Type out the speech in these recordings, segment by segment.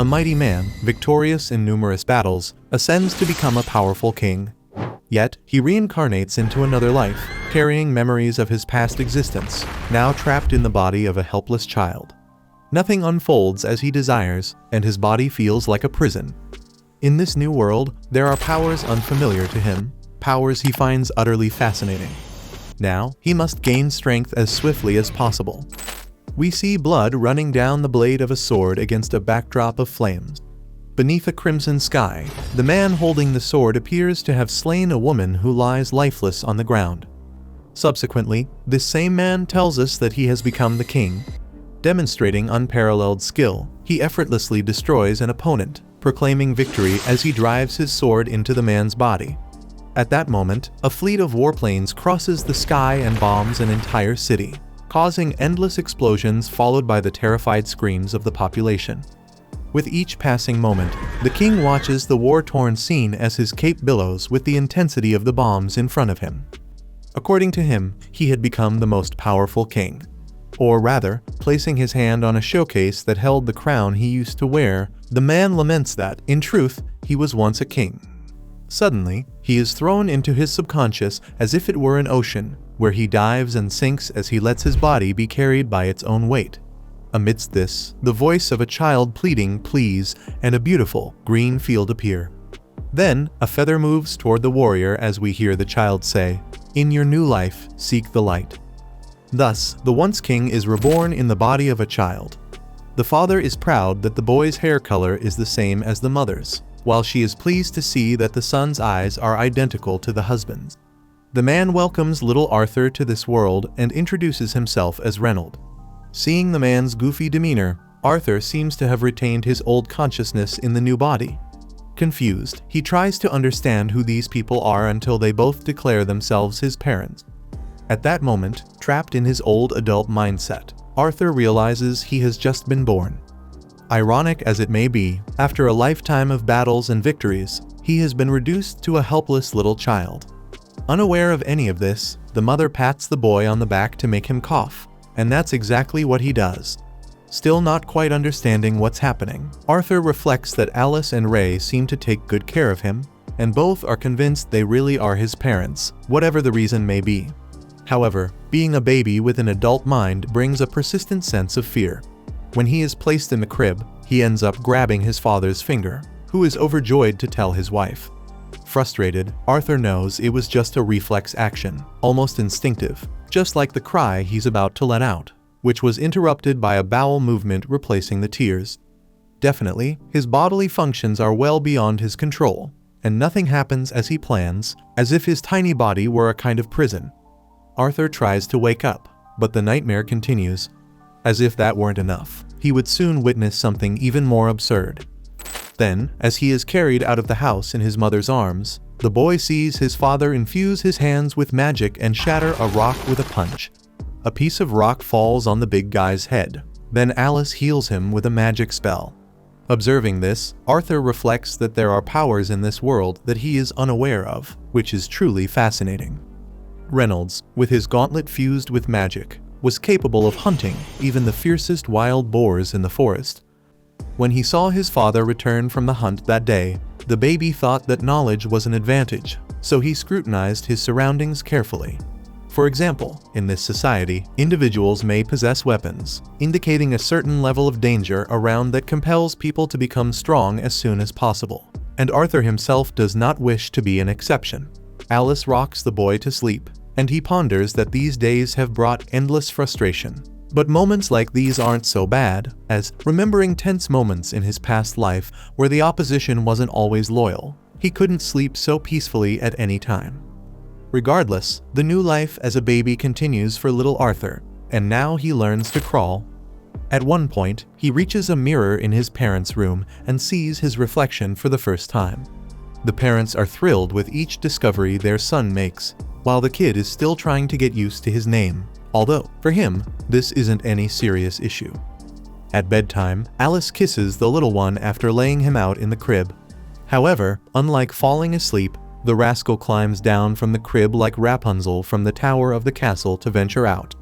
a mighty man, victorious in numerous battles, ascends to become a powerful king. Yet, he reincarnates into another life, carrying memories of his past existence, now trapped in the body of a helpless child. Nothing unfolds as he desires, and his body feels like a prison. In this new world, there are powers unfamiliar to him, powers he finds utterly fascinating. Now, he must gain strength as swiftly as possible. We see blood running down the blade of a sword against a backdrop of flames. Beneath a crimson sky, the man holding the sword appears to have slain a woman who lies lifeless on the ground. Subsequently, this same man tells us that he has become the king. Demonstrating unparalleled skill, he effortlessly destroys an opponent, proclaiming victory as he drives his sword into the man's body. At that moment, a fleet of warplanes crosses the sky and bombs an entire city, causing endless explosions followed by the terrified screams of the population. With each passing moment, the king watches the war-torn scene as his cape billows with the intensity of the bombs in front of him. According to him, he had become the most powerful king. Or rather, placing his hand on a showcase that held the crown he used to wear, the man laments that, in truth, he was once a king. Suddenly, he is thrown into his subconscious as if it were an ocean, where he dives and sinks as he lets his body be carried by its own weight. Amidst this, the voice of a child pleading please and a beautiful, green field appear. Then, a feather moves toward the warrior as we hear the child say, "In your new life, seek the light." Thus, the once king is reborn in the body of a child. The father is proud that the boy's hair color is the same as the mother's, while she is pleased to see that the son's eyes are identical to the husband's. The man welcomes little Arthur to this world and introduces himself as Reynold. Seeing the man's goofy demeanor, Arthur seems to have retained his old consciousness in the new body. Confused, he tries to understand who these people are until they both declare themselves his parents. At that moment, trapped in his old adult mindset, Arthur realizes he has just been born. Ironic as it may be, after a lifetime of battles and victories, he has been reduced to a helpless little child. Unaware of any of this, the mother pats the boy on the back to make him cough. And that's exactly what he does. Still not quite understanding what's happening, Arthur reflects that Alice and Ray seem to take good care of him, and both are convinced they really are his parents, whatever the reason may be. However, being a baby with an adult mind brings a persistent sense of fear. When he is placed in the crib, he ends up grabbing his father's finger, who is overjoyed to tell his wife. Frustrated, Arthur knows it was just a reflex action, almost instinctive, just like the cry he's about to let out, which was interrupted by a bowel movement replacing the tears. Definitely, his bodily functions are well beyond his control, and nothing happens as he plans, as if his tiny body were a kind of prison. Arthur tries to wake up, but the nightmare continues. As if that weren't enough, he would soon witness something even more absurd. Then, as he is carried out of the house in his mother's arms, the boy sees his father infuse his hands with magic and shatter a rock with a punch. A piece of rock falls on the big guy's head. Then Alice heals him with a magic spell. Observing this, Arthur reflects that there are powers in this world that he is unaware of, which is truly fascinating. Reynolds, with his gauntlet fused with magic, was capable of hunting even the fiercest wild boars in the forest. When he saw his father return from the hunt that day, the baby thought that knowledge was an advantage, so he scrutinized his surroundings carefully. For example, in this society, individuals may possess weapons, indicating a certain level of danger around that compels people to become strong as soon as possible. And Arthur himself does not wish to be an exception. Alice rocks the boy to sleep, and he ponders that these days have brought endless frustration. But moments like these aren't so bad, as, remembering tense moments in his past life where the opposition wasn't always loyal, he couldn't sleep so peacefully at any time. Regardless, the new life as a baby continues for little Arthur, and now he learns to crawl. At one point, he reaches a mirror in his parents' room and sees his reflection for the first time. The parents are thrilled with each discovery their son makes, while the kid is still trying to get used to his name. Although, for him, this isn't any serious issue. At bedtime, Alice kisses the little one after laying him out in the crib. However, unlike falling asleep, the rascal climbs down from the crib like Rapunzel from the tower of the castle to venture out.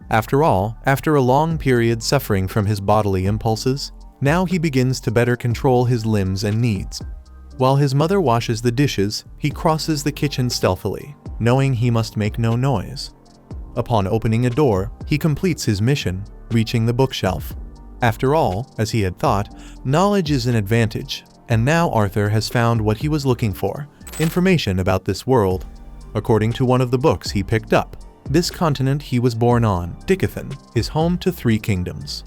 After all, after a long period suffering from his bodily impulses, Now he begins to better control his limbs and needs. While his mother washes the dishes, he crosses the kitchen stealthily, knowing he must make no noise. Upon opening a door, he completes his mission, reaching the bookshelf. After all, as he had thought, knowledge is an advantage, and now Arthur has found what he was looking for: information about this world. According to one of the books he picked up, this continent he was born on, Dicathan, is home to 3 kingdoms.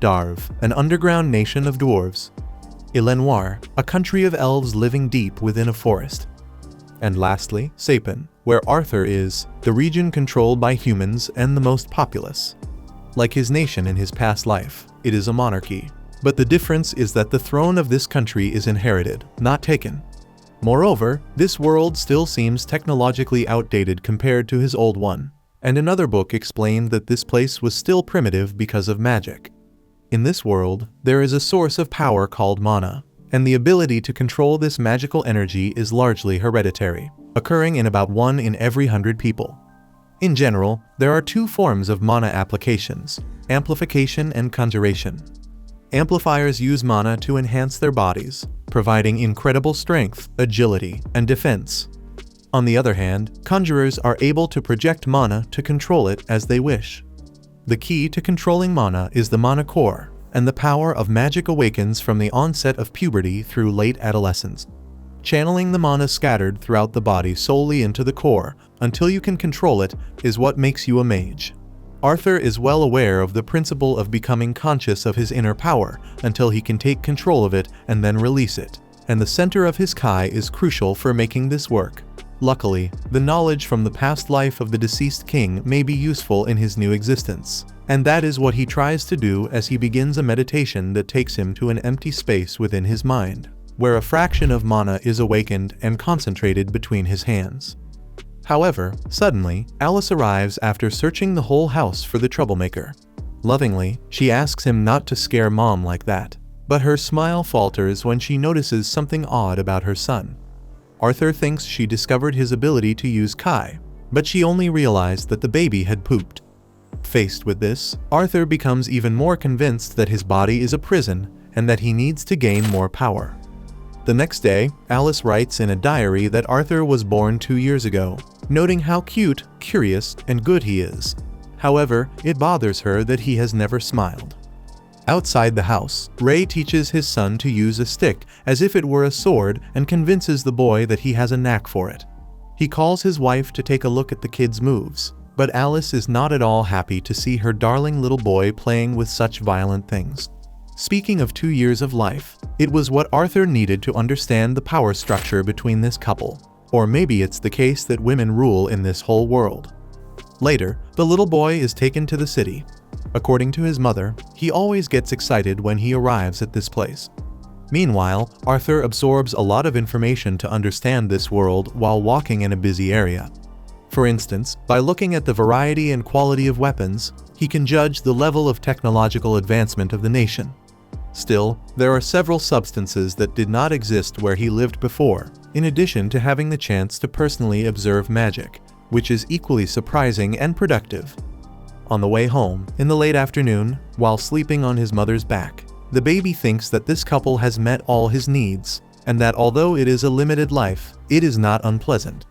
Darv, an underground nation of dwarves. Ilenoir, a country of elves living deep within a forest. And lastly, Sapin, where Arthur is, the region controlled by humans and the most populous. Like his nation in his past life, it is a monarchy. But the difference is that the throne of this country is inherited, not taken. Moreover, this world still seems technologically outdated compared to his old one, and another book explained that this place was still primitive because of magic. In this world, there is a source of power called mana, and the ability to control this magical energy is largely hereditary, occurring in about 1 in every 100 people. In general, there are 2 forms of mana applications: amplification and conjuration. Amplifiers use mana to enhance their bodies, providing incredible strength, agility, and defense. On the other hand, conjurers are able to project mana to control it as they wish. The key to controlling mana is the mana core, and the power of magic awakens from the onset of puberty through late adolescence. Channeling the mana scattered throughout the body solely into the core, until you can control it, is what makes you a mage. Arthur is well aware of the principle of becoming conscious of his inner power until he can take control of it and then release it, and the center of his Kai is crucial for making this work. Luckily, the knowledge from the past life of the deceased king may be useful in his new existence, and that is what he tries to do as he begins a meditation that takes him to an empty space within his mind, where a fraction of mana is awakened and concentrated between his hands. However, suddenly, Alice arrives after searching the whole house for the troublemaker. Lovingly, she asks him not to scare Mom like that, but her smile falters when she notices something odd about her son. Arthur thinks she discovered his ability to use Kai, but she only realized that the baby had pooped. Faced with this, Arthur becomes even more convinced that his body is a prison and that he needs to gain more power. The next day, Alice writes in a diary that Arthur was born 2 years ago, noting how cute, curious, and good he is. However, it bothers her that he has never smiled. Outside the house, Ray teaches his son to use a stick as if it were a sword and convinces the boy that he has a knack for it. He calls his wife to take a look at the kid's moves, but Alice is not at all happy to see her darling little boy playing with such violent things. Speaking of 2 years of life, it was what Arthur needed to understand the power structure between this couple. Or maybe it's the case that women rule in this whole world. Later, the little boy is taken to the city. According to his mother, he always gets excited when he arrives at this place. Meanwhile, Arthur absorbs a lot of information to understand this world while walking in a busy area. For instance, by looking at the variety and quality of weapons, he can judge the level of technological advancement of the nation. Still, there are several substances that did not exist where he lived before, in addition to having the chance to personally observe magic, which is equally surprising and productive. On the way home, in the late afternoon, while sleeping on his mother's back, the baby thinks that this couple has met all his needs, and that although it is a limited life, it is not unpleasant.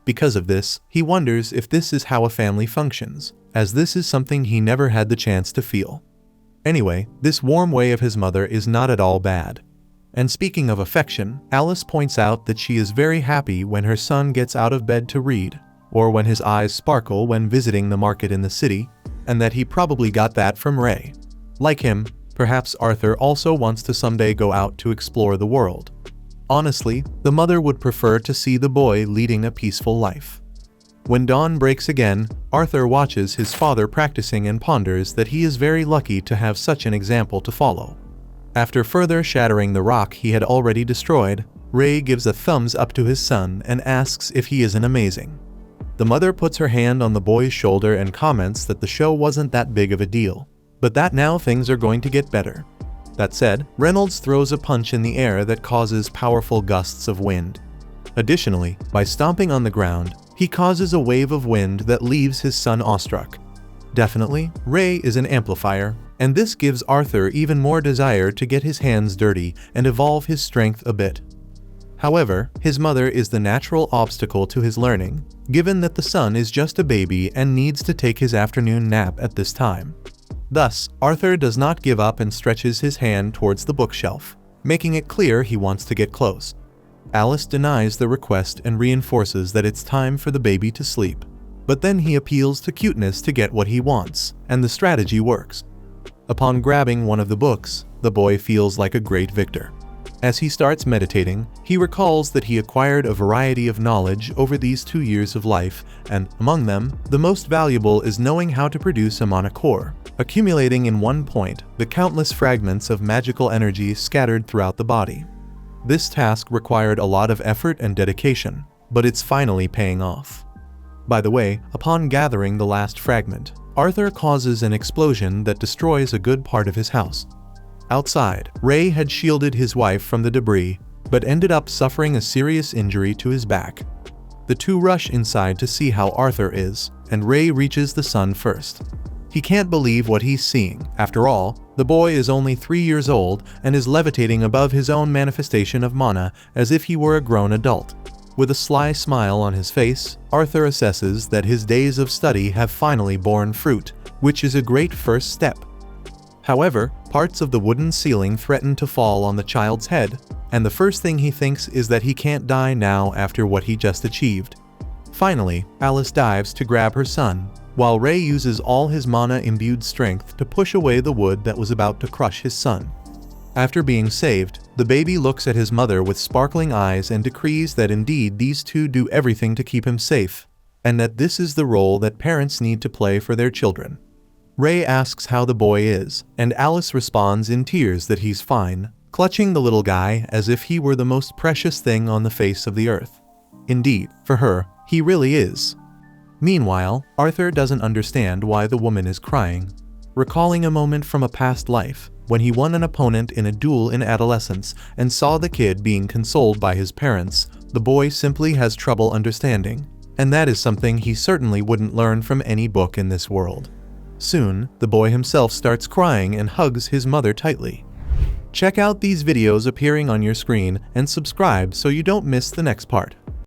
Because of this, he wonders if this is how a family functions, as this is something he never had the chance to feel. Anyway, this warm way of his mother is not at all bad. And speaking of affection, Alice points out that she is very happy when her son gets out of bed to read, or when his eyes sparkle when visiting the market in the city, and that he probably got that from Ray. Like him, perhaps Arthur also wants to someday go out to explore the world. Honestly, the mother would prefer to see the boy leading a peaceful life. When dawn breaks again, Arthur watches his father practicing and ponders that he is very lucky to have such an example to follow. After further shattering the rock he had already destroyed, Ray gives a thumbs up to his son and asks if he isn't amazing. The mother puts her hand on the boy's shoulder and comments that the show wasn't that big of a deal, but that now things are going to get better. That said, Reynolds throws a punch in the air that causes powerful gusts of wind. Additionally, by stomping on the ground, he causes a wave of wind that leaves his son awestruck. Definitely, Ray is an amplifier, and this gives Arthur even more desire to get his hands dirty and evolve his strength a bit. However, his mother is the natural obstacle to his learning, given that the son is just a baby and needs to take his afternoon nap at this time. Thus, Arthur does not give up and stretches his hand towards the bookshelf, making it clear he wants to get close. Alice denies the request and reinforces that it's time for the baby to sleep. But then he appeals to cuteness to get what he wants, and the strategy works. Upon grabbing one of the books, the boy feels like a great victor. As he starts meditating, he recalls that he acquired a variety of knowledge over these 2 years of life, and among them, the most valuable is knowing how to produce a mana core, accumulating in one point the countless fragments of magical energy scattered throughout the body. This task required a lot of effort and dedication, but it's finally paying off. By the way, upon gathering the last fragment, Arthur causes an explosion that destroys a good part of his house. Outside, Ray had shielded his wife from the debris, but ended up suffering a serious injury to his back. The two rush inside to see how Arthur is, and Ray reaches the sun first. He can't believe what he's seeing. After all, the boy is only 3 years old and is levitating above his own manifestation of mana as if he were a grown adult. With a sly smile on his face, Arthur assesses that his days of study have finally borne fruit, which is a great first step. However, parts of the wooden ceiling threaten to fall on the child's head, and the first thing he thinks is that he can't die now after what he just achieved. Finally, Alice dives to grab her son, while Ray uses all his mana-imbued strength to push away the wood that was about to crush his son. After being saved, the baby looks at his mother with sparkling eyes and decrees that indeed these two do everything to keep him safe, and that this is the role that parents need to play for their children. Ray asks how the boy is, and Alice responds in tears that he's fine, clutching the little guy as if he were the most precious thing on the face of the earth. Indeed, for her, he really is. Meanwhile, Arthur doesn't understand why the woman is crying. Recalling a moment from a past life, when he won an opponent in a duel in adolescence and saw the kid being consoled by his parents, the boy simply has trouble understanding, and that is something he certainly wouldn't learn from any book in this world. Soon, the boy himself starts crying and hugs his mother tightly. Check out these videos appearing on your screen and subscribe so you don't miss the next part.